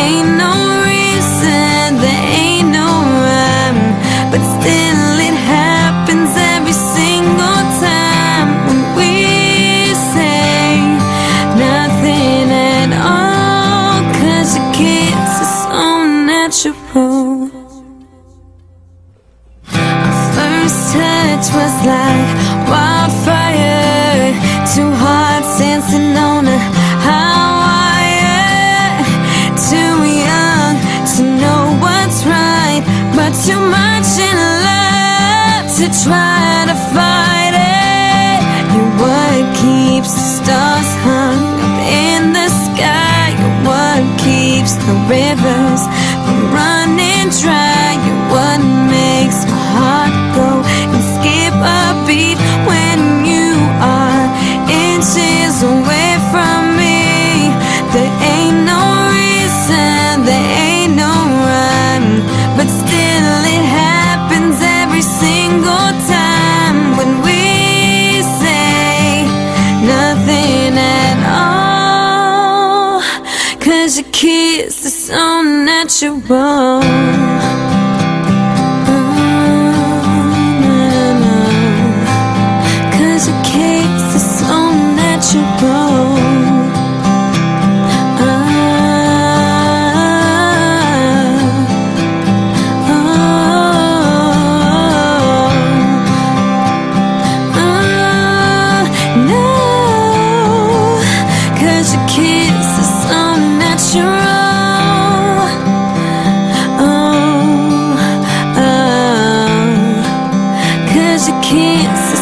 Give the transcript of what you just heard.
ain't no reason, there ain't no rhyme, but still it happens every single time when we say nothing at all, 'cause your kiss is so natural. Our first touch was like wildfire, two hearts dancing on a high wire. Too young to know what's right, but too much in love to try to fight it. You're what keeps the stars hung up in the sky. You're what keeps the rivers from running dry. You're what makes my heart go and skip a beat when you are inches away from me. There ain't no reason, there ain't no rhyme, but still it happens every single time when we say nothing at all, 'cause your kiss is so natural. Kiss